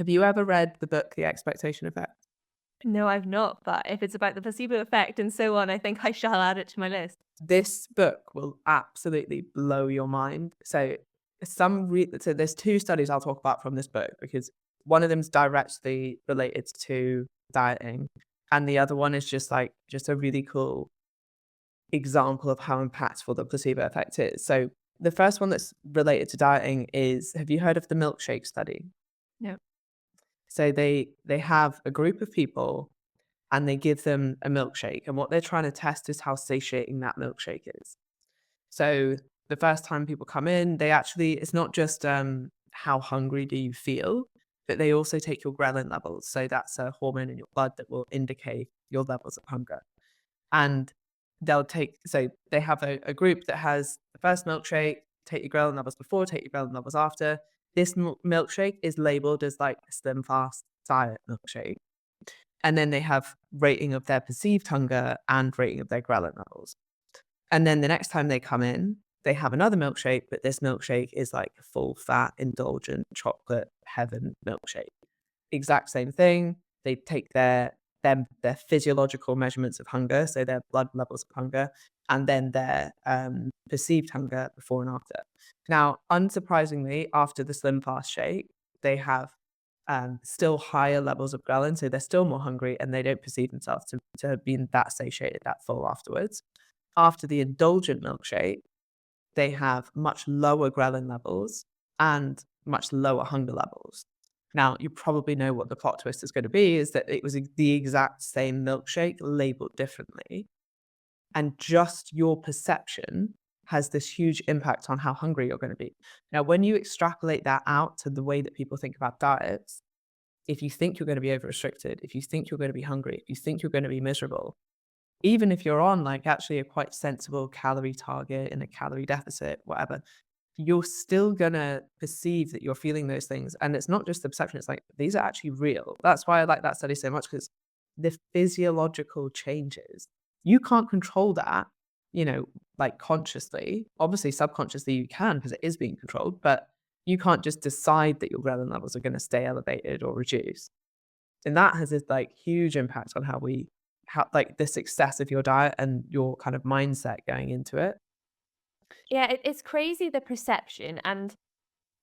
Have you ever read the book The Expectation Effect? No, I've not, but if it's about the placebo effect and so on, I think I shall add it to my list. This book will absolutely blow your mind. So there's two studies I'll talk about from this book because one of them's directly related to dieting, and the other one is just a really cool example of how impactful the placebo effect is. So the first one that's related to dieting is, have you heard of the milkshake study? No. So they have a group of people and they give them a milkshake, and what they're trying to test is how satiating that milkshake is. So the first time people come in, it's not just how hungry do you feel, but they also take your ghrelin levels. So that's a hormone in your blood that will indicate your levels of hunger. And so they have a group that has the first milkshake, take your ghrelin levels before, take your ghrelin levels after. This milkshake is labeled as like a slim fast diet milkshake. And then they have rating of their perceived hunger and rating of their ghrelin levels. And then the next time they come in, they have another milkshake, but this milkshake is like a full fat, indulgent chocolate heaven milkshake. Exact same thing. They take their physiological measurements of hunger, so their blood levels of hunger, and then their perceived hunger before and after. Now, unsurprisingly, after the Slim Fast shake, they have still higher levels of ghrelin, so they're still more hungry and they don't perceive themselves to have been that satiated, that full afterwards. After the indulgent milkshake, they have much lower ghrelin levels and much lower hunger levels. Now, you probably know what the plot twist is going to be, is that it was the exact same milkshake labeled differently. And just your perception has this huge impact on how hungry you're going to be. Now, when you extrapolate that out to the way that people think about diets, if you think you're going to be over restricted, if you think you're going to be hungry, if you think you're going to be miserable, even if you're on like actually a quite sensible calorie target in a calorie deficit, whatever, you're still gonna perceive that you're feeling those things. And it's not just the perception, it's like these are actually real. That's why I like that study so much, because the physiological changes, you can't control that, like consciously. Obviously, subconsciously you can because it is being controlled, but you can't just decide that your ghrelin levels are going to stay elevated or reduce. And that has this like huge impact on how like the success of your diet and your kind of mindset going into it. Yeah, it's crazy the perception and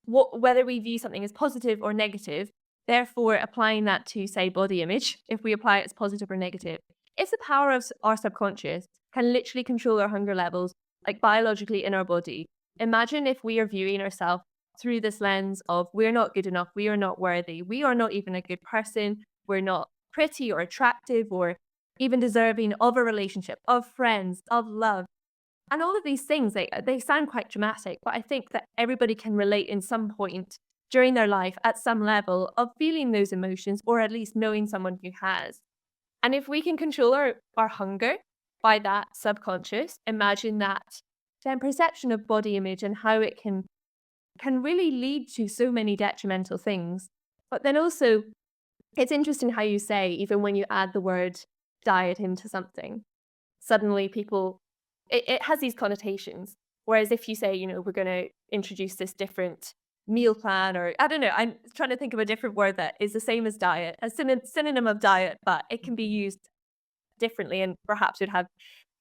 whether we view something as positive or negative, therefore applying that to, say, body image, if we apply it as positive or negative. It's the power of our subconscious can literally control our hunger levels, like biologically in our body. Imagine if we are viewing ourselves through this lens of we're not good enough, we are not worthy, we are not even a good person, we're not pretty or attractive or even deserving of a relationship, of friends, of love. And all of these things, they sound quite dramatic, but I think that everybody can relate in some point during their life at some level of feeling those emotions or at least knowing someone who has. And if we can control our hunger by that subconscious, imagine that then perception of body image and how it can really lead to so many detrimental things. But then also, it's interesting how you say, even when you add the word diet into something, suddenly it has these connotations. Whereas if you say, we're going to introduce this different meal plan, or I don't know, I'm trying to think of a different word that is the same as diet, a synonym of diet, but it can be used differently and perhaps would have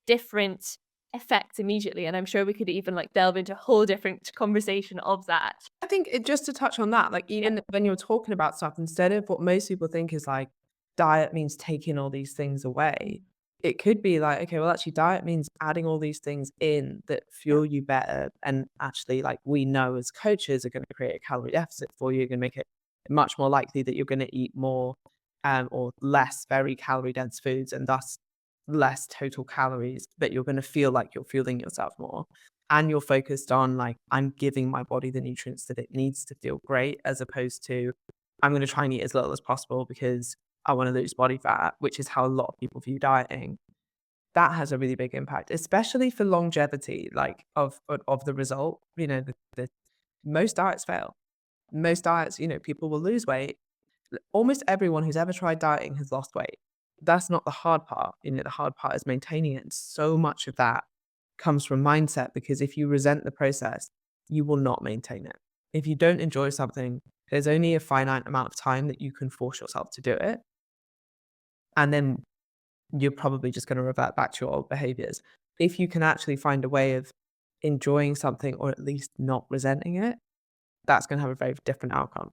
different effects immediately. And I'm sure we could even like delve into a whole different conversation of that. I think just to touch on that, like even when you're talking about stuff, instead of what most people think is like diet means taking all these things away, it could be like, okay, well, actually, diet means adding all these things in that Yeah. fuel you better. And actually, like we know as coaches are going to create a calorie deficit for you, going to make it much more likely that you're going to eat more or less very calorie dense foods and thus less total calories, but you're going to feel like you're fueling yourself more. And you're focused on like, I'm giving my body the nutrients that it needs to feel great, as opposed to I'm going to try and eat as little as possible because I want to lose body fat, which is how a lot of people view dieting. That has a really big impact, especially for longevity, like of the result. The most diets fail. Most diets, people will lose weight. Almost everyone who's ever tried dieting has lost weight. That's not the hard part. The hard part is maintaining it. And so much of that comes from mindset, because if you resent the process, you will not maintain it. If you don't enjoy something, There's only a finite amount of time that you can force yourself to do it. And then you're probably just going to revert back to your old behaviors. If you can actually find a way of enjoying something or at least not resenting it, that's going to have a very different outcome.